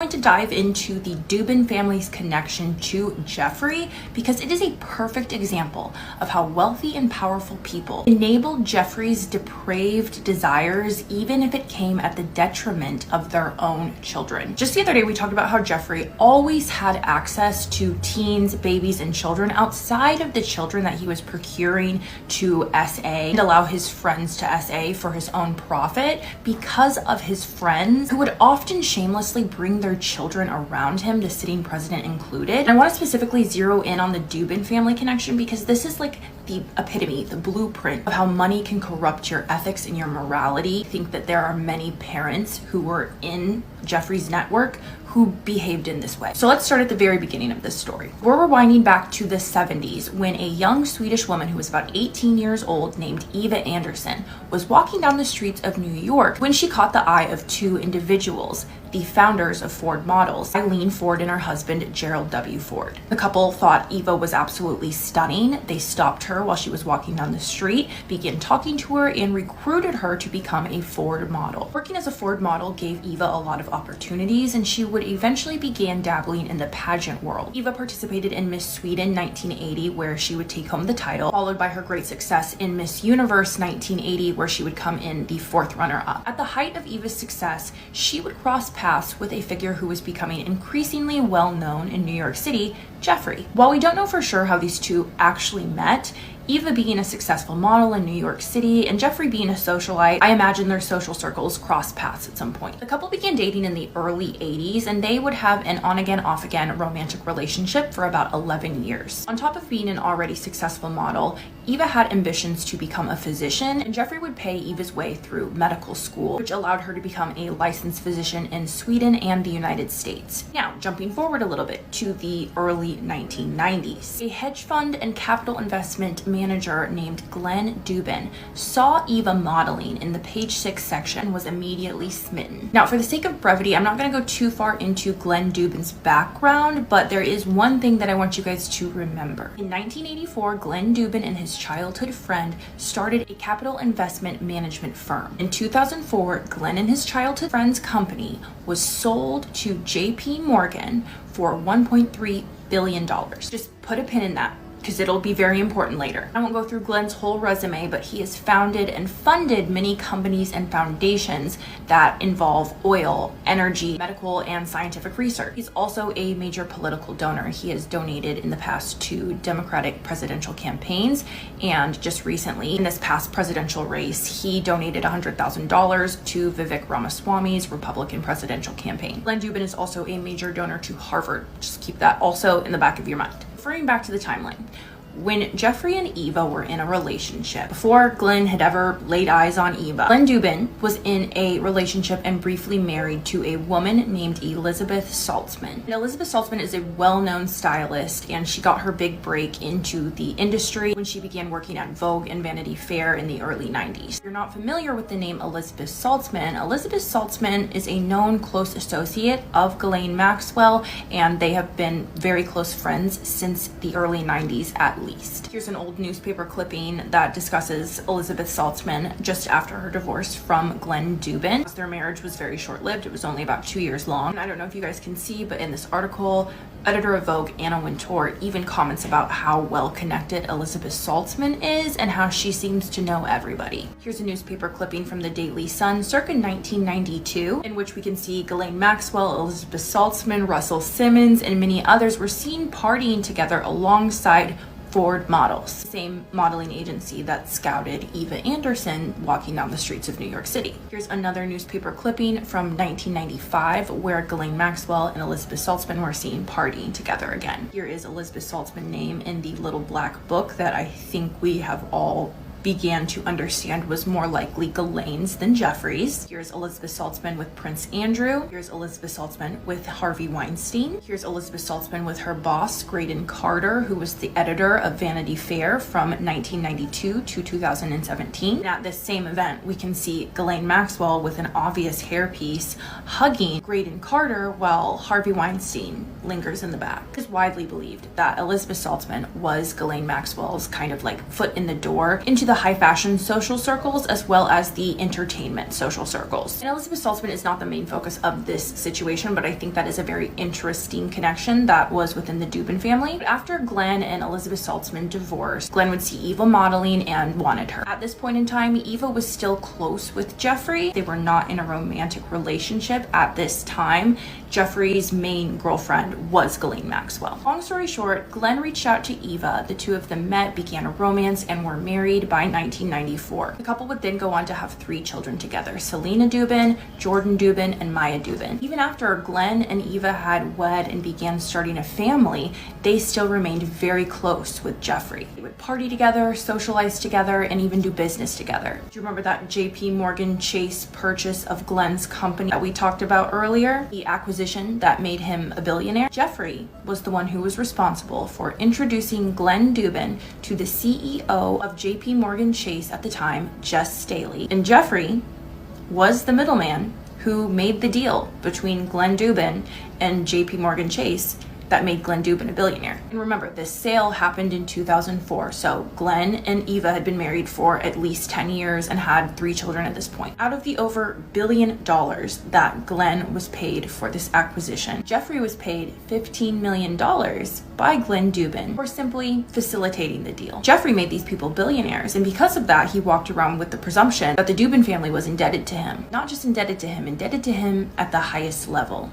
Going to dive into the Dubin family's connection to Jeffrey because it is a perfect example of how wealthy and powerful people enabled Jeffrey's depraved desires even if it came at the detriment of their own children. Just the other day we talked about how Jeffrey always had access to teens, babies, and children outside of the children that he was procuring to SA and allow his friends to SA for his own profit because of his friends who would often shamelessly bring their children around him, the sitting president included. And I want to specifically zero in on the Dubin family connection because this is like the epitome, the blueprint of how money can corrupt your ethics and your morality. I think that there are many parents who were in Jeffrey's network who behaved in this way. So let's start at the very beginning of this story. We're rewinding back to the 70s when a young Swedish woman who was about 18 years old named Eva Anderson was walking down the streets of New York when she caught the eye of two individuals, the founders of Ford Models, Eileen Ford and her husband, Gerald W. Ford. The couple thought Eva was absolutely stunning. They stopped her while she was walking down the street, began talking to her, and recruited her to become a Ford model. Working as a Ford model gave Eva a lot of opportunities, and she would eventually begin dabbling in the pageant world. Eva participated in Miss Sweden 1980, where she would take home the title, followed by her great success in Miss Universe 1980, where she would come in the fourth runner-up. At the height of Eva's success, she would cross paths with a figure who was becoming increasingly well-known in New York City, Jeffrey. While we don't know for sure how these two actually met, Eva being a successful model in New York City and Jeffrey being a socialite, I imagine their social circles crossed paths at some point. The couple began dating in the early 80s and they would have an on-again, off-again romantic relationship for about 11 years. On top of being an already successful model, Eva had ambitions to become a physician, and Jeffrey would pay Eva's way through medical school, which allowed her to become a licensed physician in Sweden and the United States. Now, jumping forward a little bit to the early 1990s, a hedge fund and capital investment manager named Glenn Dubin saw Eva modeling in the page 6 section and was immediately smitten. Now, for the sake of brevity, I'm not going to go too far into Glenn Dubin's background, but there is one thing that I want you guys to remember. In 1984, Glenn Dubin and his childhood friend started a capital investment management firm. In 2004, Glenn and his childhood friend's company was sold to JP Morgan for $1.3 billion. Just put a pin in that, because it'll be very important later. I won't go through Glenn's whole resume, but he has founded and funded many companies and foundations that involve oil, energy, medical, and scientific research. He's also a major political donor. He has donated in the past to Democratic presidential campaigns, and just recently, in this past presidential race, he donated $100,000 to Vivek Ramaswamy's Republican presidential campaign. Glenn Dubin is also a major donor to Harvard. Just keep that also in the back of your mind. Referring back to the timeline, when Jeffrey and Eva were in a relationship, before Glenn had ever laid eyes on Eva, Glenn Dubin was in a relationship and briefly married to a woman named Elizabeth Saltzman. And Elizabeth Saltzman is a well-known stylist, and she got her big break into the industry when she began working at Vogue and Vanity Fair in the early 90s. If you're not familiar with the name Elizabeth Saltzman is a known close associate of Ghislaine Maxwell, and they have been very close friends since the early 90s at least. Here's an old newspaper clipping that discusses Elizabeth Saltzman just after her divorce from Glenn Dubin. Their marriage was very short-lived. It was only about 2 years long. I don't know if you guys can see, but in this article, editor of Vogue, Anna Wintour, even comments about how well-connected Elizabeth Saltzman is and how she seems to know everybody. Here's a newspaper clipping from the Daily Sun circa 1992, in which we can see Ghislaine Maxwell, Elizabeth Saltzman, Russell Simmons, and many others were seen partying together alongside Ford Models, the same modeling agency that scouted Eva Anderson walking down the streets of New York City. Here's another newspaper clipping from 1995 where Ghislaine Maxwell and Elizabeth Saltzman were seen partying together again. Here is Elizabeth Saltzman's name in the little black book that I think we have all began to understand was more likely Ghislaine's than Jeffrey's. Here's Elizabeth Saltzman with Prince Andrew. Here's Elizabeth Saltzman with Harvey Weinstein. Here's Elizabeth Saltzman with her boss, Graydon Carter, who was the editor of Vanity Fair from 1992 to 2017. And at this same event, we can see Ghislaine Maxwell with an obvious hairpiece hugging Graydon Carter while Harvey Weinstein lingers in the back. It is widely believed that Elizabeth Saltzman was Ghislaine Maxwell's kind of like foot in the door into the high fashion social circles as well as the entertainment social circles. And Elizabeth Saltzman is not the main focus of this situation, but I think that is a very interesting connection that was within the Dubin family. But after Glenn and Elizabeth Saltzman divorced, Glenn would see Eva modeling and wanted her. At this point in time, Eva was still close with Jeffrey. They were not in a romantic relationship at this time. Jeffrey's main girlfriend was Ghislaine Maxwell. Long story short, Glenn reached out to Eva. The two of them met, began a romance, and were married by 1994. The couple would then go on to have 3 children together: Selena Dubin, Jordan Dubin, and Maya Dubin. Even after Glenn and Eva had wed and began starting a family, they still remained very close with Jeffrey. They would party together, socialize together, and even do business together. Do you remember that JP Morgan Chase purchase of Glenn's company that we talked about earlier? The acquisition that made him a billionaire? Jeffrey was the one who was responsible for introducing Glenn Dubin to the CEO of JP Morgan Chase at the time, Jess Staley. And Jeffrey was the middleman who made the deal between Glenn Dubin and JP Morgan Chase that made Glenn Dubin a billionaire. And remember, this sale happened in 2004, so Glenn and Eva had been married for at least 10 years and had 3 children at this point. Out of the over $1 billion that Glenn was paid for this acquisition, Jeffrey was paid $15 million by Glenn Dubin for simply facilitating the deal. Jeffrey made these people billionaires, and because of that, he walked around with the presumption that the Dubin family was indebted to him. Not just indebted to him at the highest level,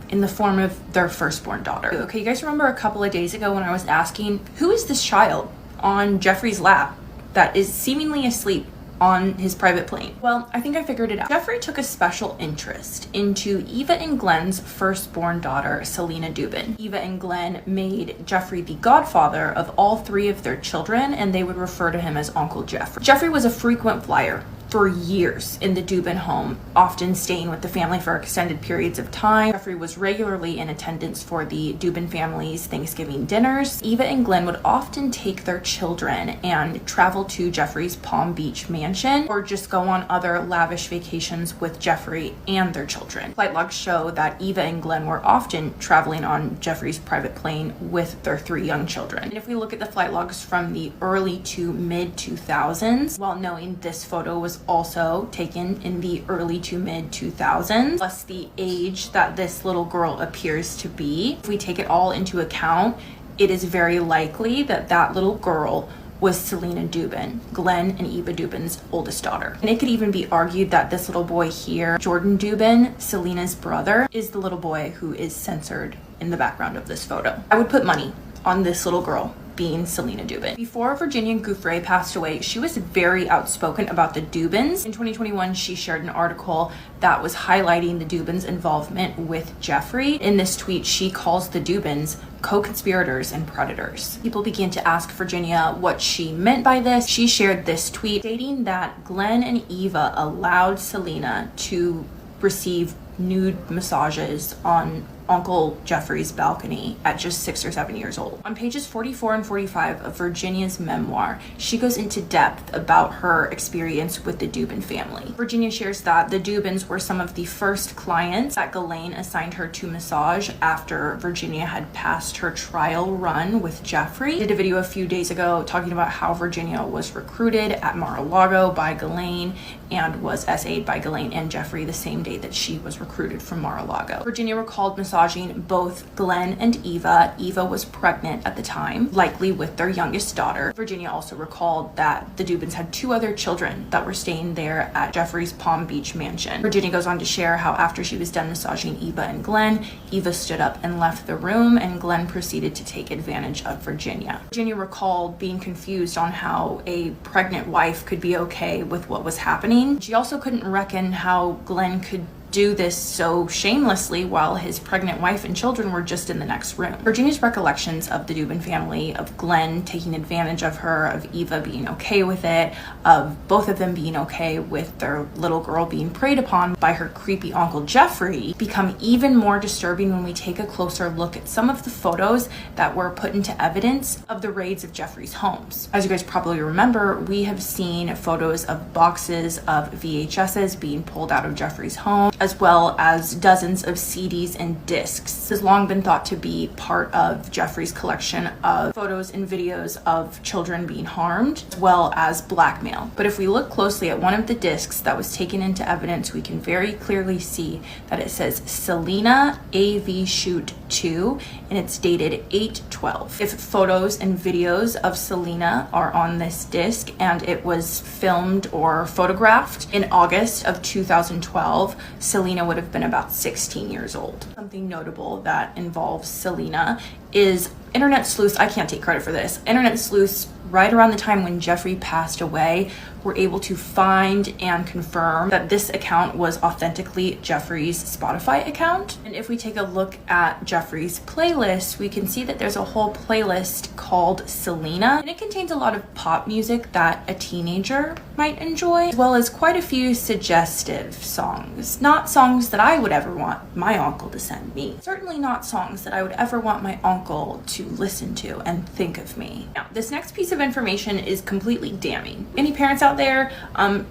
in the form of their firstborn daughter. Okay, you guys remember a couple of days ago when I was asking, who is this child on Jeffrey's lap that is seemingly asleep on his private plane? Well, I think I figured it out. Jeffrey took a special interest into Eva and Glenn's firstborn daughter, Selena Dubin. Eva and Glenn made Jeffrey the godfather of all 3 of their children, and they would refer to him as Uncle Jeffrey. Jeffrey was a frequent flyer for years in the Dubin home, often staying with the family for extended periods of time. Jeffrey was regularly in attendance for the Dubin family's Thanksgiving dinners. Eva and Glenn would often take their children and travel to Jeffrey's Palm Beach mansion or just go on other lavish vacations with Jeffrey and their children. Flight logs show that Eva and Glenn were often traveling on Jeffrey's private plane with their 3 young children. And if we look at the flight logs from the early to mid 2000s, while knowing this photo was also taken in the early to mid 2000s, plus the age that this little girl appears to be, if we take it all into account, it is very likely that that little girl was Selena Dubin, Glenn and Eva Dubin's oldest daughter. And it could even be argued that this little boy here, Jordan Dubin, Selena's brother, is the little boy who is censored in the background of this photo. I would put money on this little girl being Selena Dubin. Before Virginia Giuffre passed away, she was very outspoken about the Dubins. In 2021, she shared an article that was highlighting the Dubins' involvement with Jeffrey. In this tweet, she calls the Dubins co-conspirators and predators. People began to ask Virginia what she meant by this. She shared this tweet stating that Glenn and Eva allowed Selena to receive nude massages on Uncle Jeffrey's balcony at just 6 or 7 years old. On pages 44 and 45 of Virginia's memoir, she goes into depth about her experience with the Dubin family. Virginia shares that the Dubins were some of the first clients that Ghislaine assigned her to massage after Virginia had passed her trial run with Jeffrey. I did a video a few days ago talking about how Virginia was recruited at Mar-a-Lago by Ghislaine and was SA'd by Ghislaine and Jeffrey the same day that she was recruited from Mar-a-Lago. Virginia recalled massaging both Glenn and Eva. Eva was pregnant at the time, likely with their youngest daughter. Virginia also recalled that the Dubins had 2 other children that were staying there at Jeffrey's Palm Beach mansion. Virginia goes on to share how after she was done massaging Eva and Glenn, Eva stood up and left the room, and Glenn proceeded to take advantage of Virginia. Virginia recalled being confused on how a pregnant wife could be okay with what was happening. She also couldn't reckon how Glenn could do this so shamelessly while his pregnant wife and children were just in the next room. Virginia's recollections of the Dubin family, of Glenn taking advantage of her, of Eva being okay with it, of both of them being okay with their little girl being preyed upon by her creepy Uncle Jeffrey, become even more disturbing when we take a closer look at some of the photos that were put into evidence of the raids of Jeffrey's homes. As you guys probably remember, we have seen photos of boxes of VHSs being pulled out of Jeffrey's home, as well as dozens of CDs and discs. This has long been thought to be part of Jeffrey's collection of photos and videos of children being harmed, as well as blackmail. But if we look closely at one of the discs that was taken into evidence, we can very clearly see that it says Selena AV Shoot 2, and it's dated 8/12. If photos and videos of Selena are on this disc and it was filmed or photographed in August of 2012, Selena would have been about 16 years old. Something notable that involves Selena is internet sleuths, I can't take credit for this, internet sleuths right around the time when Jeffrey passed away were able to find and confirm that this account was authentically Jeffrey's Spotify account. And if we take a look at Jeffrey's playlist, we can see that there's a whole playlist called Selena, and it contains a lot of pop music that a teenager might enjoy, as well as quite a few suggestive songs. Not songs that I would ever want my uncle to send me. Certainly not songs that I would ever want my uncle to listen to and think of me. Now, this next piece of information is completely damning. Any parents out there,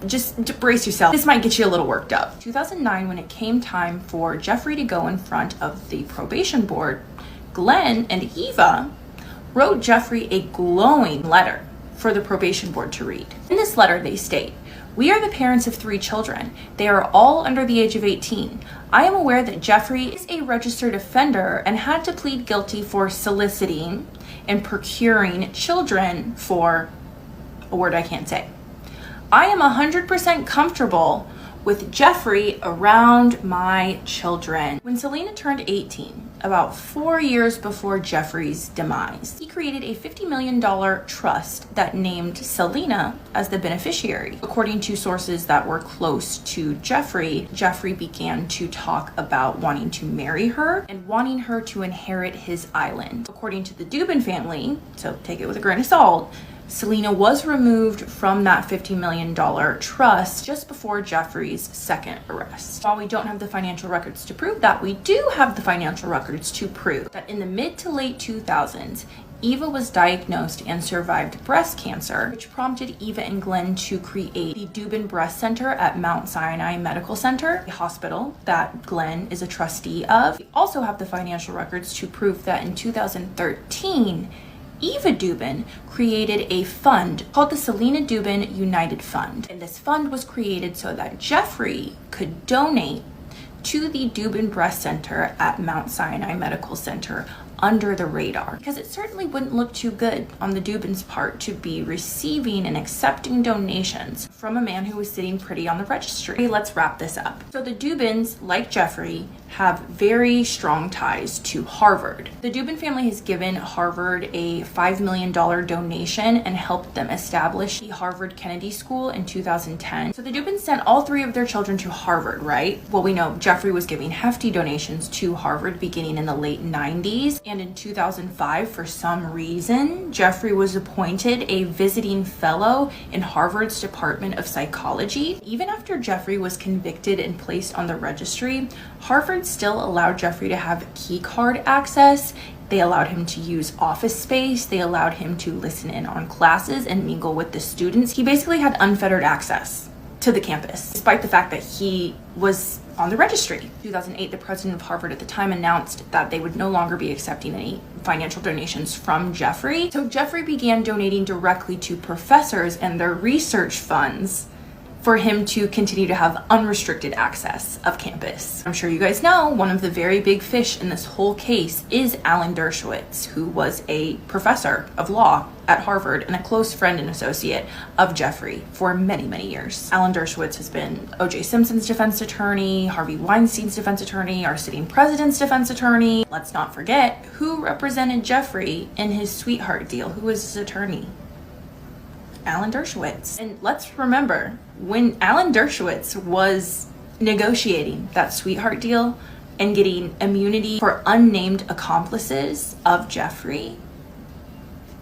just brace yourself. This might get you a little worked up. 2009, when it came time for Jeffrey to go in front of the probation board, Glenn and Eva wrote Jeffrey a glowing letter for the probation board to read. In this letter, they state, "We are the parents of 3 children. They are all under the age of 18. I am aware that Jeffrey is a registered offender and had to plead guilty for soliciting and procuring children for a word I can't say. I am 100% comfortable with Jeffrey around my children." When Selena turned 18, about 4 years before Jeffrey's demise, he created a $50 million trust that named Selena as the beneficiary. According to sources that were close to Jeffrey, Jeffrey began to talk about wanting to marry her and wanting her to inherit his island. According to the Dubin family, so take it with a grain of salt, Selena was removed from that $50 million trust just before Jeffrey's second arrest. While we don't have the financial records to prove that, we do have the financial records to prove that in the mid to late 2000s, Eva was diagnosed and survived breast cancer, which prompted Eva and Glenn to create the Dubin Breast Center at Mount Sinai Medical Center, a hospital that Glenn is a trustee of. We also have the financial records to prove that in 2013, Eva Dubin created a fund called the Selena Dubin United Fund. And this fund was created so that Jeffrey could donate to the Dubin Breast Center at Mount Sinai Medical Center under the radar, because it certainly wouldn't look too good on the Dubins' part to be receiving and accepting donations from a man who was sitting pretty on the registry. Okay, let's wrap this up. So the Dubins, like Jeffrey, have very strong ties to Harvard. The Dubin family has given Harvard a $5 million donation and helped them establish the Harvard Kennedy School in 2010. So the Dubins sent all 3 of their children to Harvard, right? Well, we know Jeffrey was giving hefty donations to Harvard beginning in the late 90s. And in 2005, for some reason, Jeffrey was appointed a visiting fellow in Harvard's Department of Psychology. Even after Jeffrey was convicted and placed on the registry, Harvard still allowed Jeffrey to have key card access. They allowed him to use office space. They allowed him to listen in on classes and mingle with the students. He basically had unfettered access to the campus, despite the fact that he was on the registry. In 2008, the president of Harvard at the time announced that they would no longer be accepting any financial donations from Jeffrey. So Jeffrey began donating directly to professors and their research funds for him to continue to have unrestricted access of campus. I'm sure you guys know one of the very big fish in this whole case is Alan Dershowitz, who was a professor of law at Harvard and a close friend and associate of Jeffrey for many, many years. Alan Dershowitz has been O.J. Simpson's defense attorney, Harvey Weinstein's defense attorney, our sitting president's defense attorney. Let's not forget who represented Jeffrey in his sweetheart deal. Who was his attorney? Alan Dershowitz. And let's remember, when Alan Dershowitz was negotiating that sweetheart deal and getting immunity for unnamed accomplices of Jeffrey,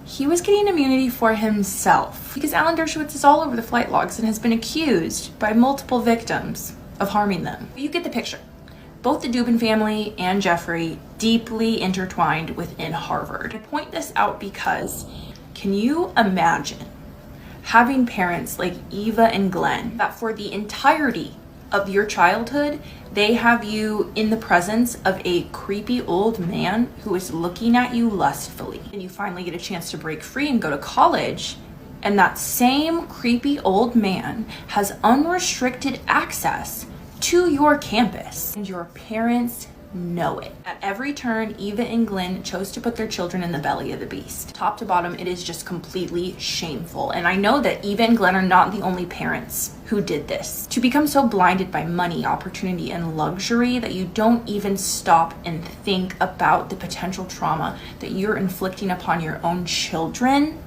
he was getting immunity for himself, because Alan Dershowitz is all over the flight logs and has been accused by multiple victims of harming them. You get the picture. Both the Dubin family and Jeffrey deeply intertwined within Harvard. I point this out because, can you imagine having parents like Eva and Glenn that for the entirety of your childhood, they have you in the presence of a creepy old man who is looking at you lustfully. And you finally get a chance to break free and go to college, and that same creepy old man has unrestricted access to your campus, and your parents know it. At every turn, Eva and Glenn chose to put their children in the belly of the beast. Top to bottom, it is just completely shameful. And I know that Eva and Glenn are not the only parents who did this. To become so blinded by money, opportunity, and luxury that you don't even stop and think about the potential trauma that you're inflicting upon your own children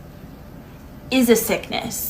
is a sickness.